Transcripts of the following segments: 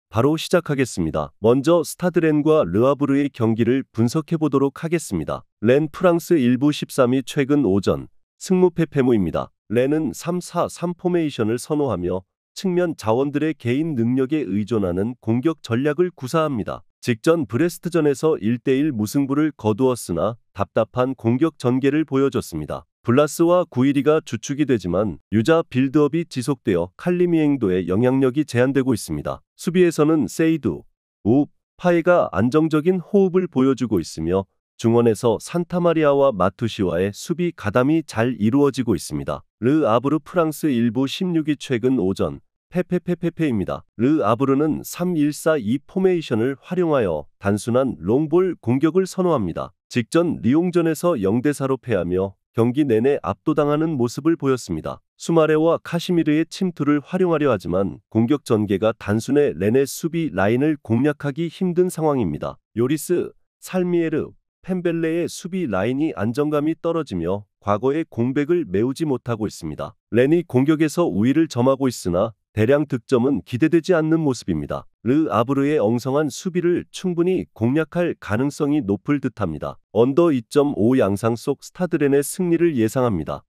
바로 시작하겠습니다. 먼저 스타드렌과 르아브르의 경기를 분석해 보도록 하겠습니다. 렌 프랑스 일부 13위 최근 오전 승무패 패무입니다. 렌은 3-4-3 포메이션을 선호하며 측면 자원들의 개인 능력에 의존하는 공격 전략을 구사합니다. 직전 브레스트전에서 1대1 무승부를 거두었으나 답답한 공격 전개를 보여줬습니다. 블라스와 구이리가 주축이 되지만 유자 빌드업이 지속되어 칼리미행도의 영향력이 제한되고 있습니다. 수비에서는 세이두, 우, 파이가 안정적인 호흡을 보여주고 있으며 중원에서 산타마리아와 마투시와의 수비 가담이 잘 이루어지고 있습니다. 르 아브르 프랑스 일부 16위 최근 오전 페페페페페입니다. 르 아브르는 3-1-4-2 포메이션을 활용하여 단순한 롱볼 공격을 선호합니다. 직전 리옹전에서 0대4로 패하며 경기 내내 압도당하는 모습을 보였습니다. 수마레와 카시미르의 침투를 활용하려 하지만 공격 전개가 단순해 렌의 수비 라인을 공략하기 힘든 상황입니다. 요리스, 살미에르, 펜벨레의 수비 라인이 안정감이 떨어지며 과거의 공백을 메우지 못하고 있습니다. 렌이 공격에서 우위를 점하고 있으나 대량 득점은 기대되지 않는 모습입니다. 르 아브르의 엉성한 수비를 충분히 공략할 가능성이 높을 듯합니다. 언더 2.5 양상 속 스타드렌의 승리를 예상합니다.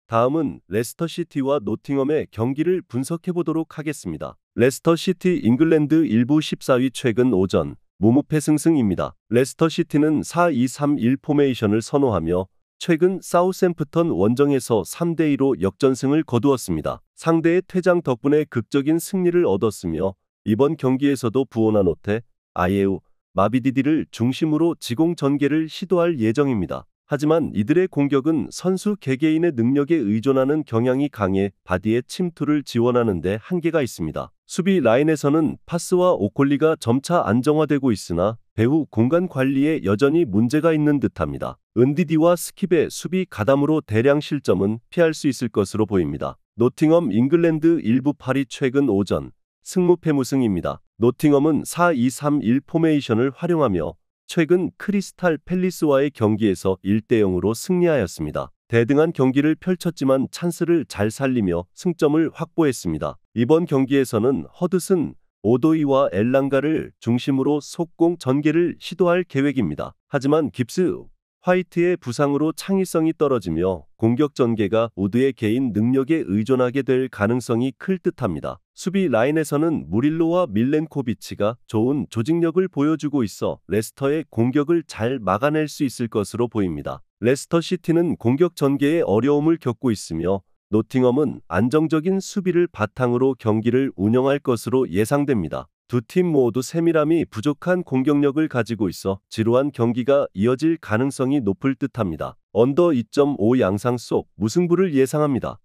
다음은 레스터시티와 노팅엄의 경기를 분석해보도록 하겠습니다. 레스터시티 잉글랜드 일부 14위 최근 오전 무무패승승입니다. 레스터시티는 4-2-3-1 포메이션을 선호하며 최근 사우샘프턴 원정에서 3대2로 역전승을 거두었습니다. 상대의 퇴장 덕분에 극적인 승리를 얻었으며 이번 경기에서도 부오나노테, 아예우, 마비디디를 중심으로 지공 전개를 시도할 예정입니다. 하지만 이들의 공격은 선수 개개인의 능력에 의존하는 경향이 강해 바디의 침투를 지원하는 데 한계가 있습니다. 수비 라인에서는 파스와 오콜리가 점차 안정화되고 있으나 배후 공간 관리에 여전히 문제가 있는 듯합니다. 은디디와 스킵의 수비 가담으로 대량 실점은 피할 수 있을 것으로 보입니다. 노팅엄 잉글랜드 일부 8위 최근 오전 승무패무승입니다. 노팅엄은 4-2-3-1 포메이션을 활용하며 최근 크리스탈 팰리스와의 경기에서 1대0으로 승리하였습니다. 대등한 경기를 펼쳤지만 찬스를 잘 살리며 승점을 확보했습니다. 이번 경기에서는 허드슨, 오도이와 엘랑가를 중심으로 속공 전개를 시도할 계획입니다. 하지만 깁스, 화이트의 부상으로 창의성이 떨어지며 공격 전개가 우드의 개인 능력에 의존하게 될 가능성이 클 듯합니다. 수비 라인에서는 무릴로와 밀렌코비치가 좋은 조직력을 보여주고 있어 레스터의 공격을 잘 막아낼 수 있을 것으로 보입니다. 레스터 시티는 공격 전개에 어려움을 겪고 있으며 노팅엄은 안정적인 수비를 바탕으로 경기를 운영할 것으로 예상됩니다. 두 팀 모두 세밀함이 부족한 공격력을 가지고 있어 지루한 경기가 이어질 가능성이 높을 듯합니다. 언더 2.5 양상 속 무승부를 예상합니다.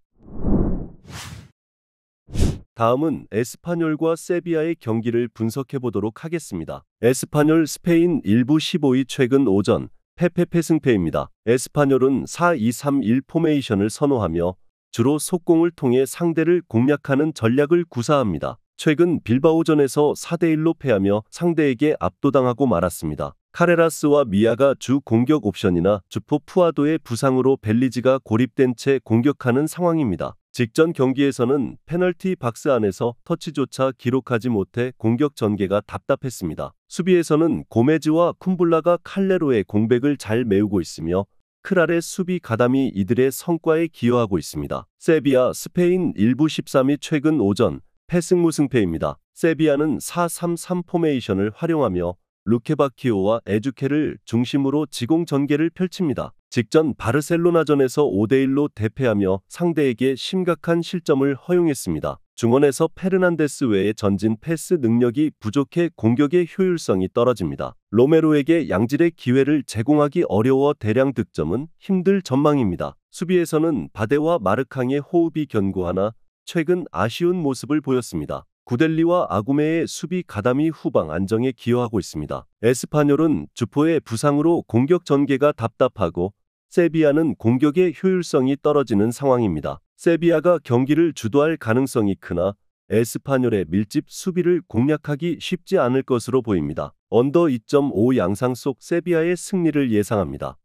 다음은 에스파뇰과 세비야의 경기를 분석해 보도록 하겠습니다. 에스파뇰 스페인 일부 15위 최근 오전 페페페 승패입니다. 에스파뇰은 4-2-3-1 포메이션을 선호하며 주로 속공을 통해 상대를 공략하는 전략을 구사합니다. 최근 빌바오전에서 4대1로 패하며 상대에게 압도당하고 말았습니다. 카레라스와 미아가 주 공격 옵션이나 주포 푸아도의 부상으로 벨리지가 고립된 채 공격하는 상황입니다. 직전 경기에서는 페널티 박스 안에서 터치조차 기록하지 못해 공격 전개가 답답했습니다. 수비에서는 고메즈와 쿰블라가 칼레로의 공백을 잘 메우고 있으며 크랄의 수비 가담이 이들의 성과에 기여하고 있습니다. 세비야 스페인 일부 13위 최근 오전 패승무승패입니다. 세비야는 4-3-3 포메이션을 활용하며 루케바키오와 에주케를 중심으로 지공 전개를 펼칩니다. 직전 바르셀로나전에서 5대1로 대패하며 상대에게 심각한 실점을 허용했습니다. 중원에서 페르난데스 외의 전진 패스 능력이 부족해 공격의 효율성이 떨어집니다. 로메로에게 양질의 기회를 제공하기 어려워 대량 득점은 힘들 전망입니다. 수비에서는 바데와 마르캉의 호흡이 견고하나 최근 아쉬운 모습을 보였습니다. 구델리와 아구메의 수비 가담이 후방 안정에 기여하고 있습니다. 에스파뇰은 주포의 부상으로 공격 전개가 답답하고 세비야는 공격의 효율성이 떨어지는 상황입니다. 세비야가 경기를 주도할 가능성이 크나 에스파뇰의 밀집 수비를 공략하기 쉽지 않을 것으로 보입니다. 언더 2.5 양상 속 세비야의 승리를 예상합니다.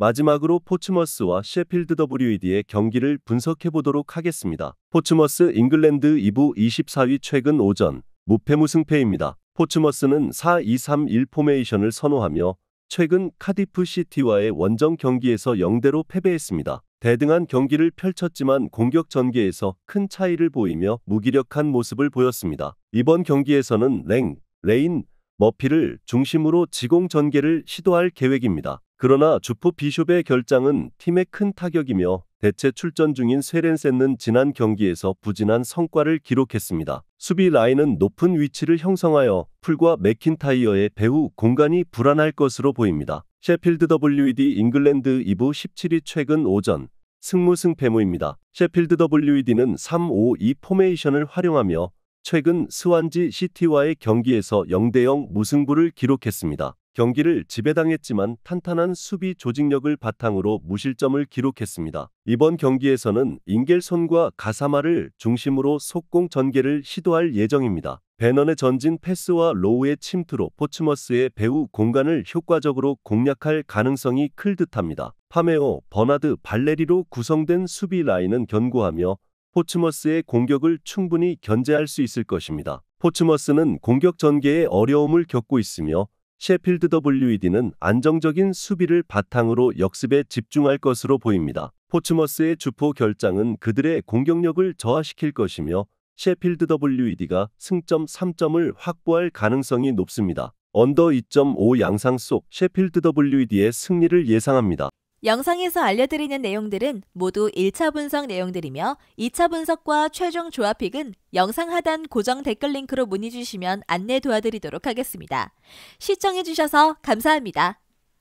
마지막으로 포츠머스와 셰필드 WED의 경기를 분석해 보도록 하겠습니다. 포츠머스 잉글랜드 2부 24위 최근 오전 무패무승패입니다. 포츠머스는 4-2-3-1 포메이션을 선호하며 최근 카디프 시티와의 원정 경기에서 0대0로 패배했습니다. 대등한 경기를 펼쳤지만 공격 전개에서 큰 차이를 보이며 무기력한 모습을 보였습니다. 이번 경기에서는 레인, 머피를 중심으로 지공 전개를 시도할 계획입니다. 그러나 주포 비숍의 결장은 팀에 큰 타격이며 대체 출전 중인 쇠렌센는 지난 경기에서 부진한 성과를 기록했습니다. 수비 라인은 높은 위치를 형성하여 풀과 맥킨타이어의 배후 공간이 불안할 것으로 보입니다. 셰필드 WED 잉글랜드 2부 17위 최근 오전 승무승패무입니다. 셰필드 WED는 3-5-2 포메이션을 활용하며 최근 스완지 시티와의 경기에서 0대0 무승부를 기록했습니다. 경기를 지배당했지만 탄탄한 수비 조직력을 바탕으로 무실점을 기록했습니다. 이번 경기에서는 잉겔손과 가사마를 중심으로 속공 전개를 시도할 예정입니다. 배넌의 전진 패스와 로우의 침투로 포츠머스의 배후 공간을 효과적으로 공략할 가능성이 클 듯합니다. 파메오, 버나드, 발레리로 구성된 수비 라인은 견고하며 포츠머스의 공격을 충분히 견제할 수 있을 것입니다. 포츠머스는 공격 전개에 어려움을 겪고 있으며 셰필드 WED는 안정적인 수비를 바탕으로 역습에 집중할 것으로 보입니다. 포츠머스의 주포 결장은 그들의 공격력을 저하시킬 것이며 셰필드 WED가 승점 3점을 확보할 가능성이 높습니다. 언더 2.5 양상 속 셰필드 WED의 승리를 예상합니다. 영상에서 알려드리는 내용들은 모두 1차 분석 내용들이며 2차 분석과 최종 조합픽은 영상 하단 고정 댓글 링크로 문의 주시면 안내 도와드리도록 하겠습니다. 시청해주셔서 감사합니다.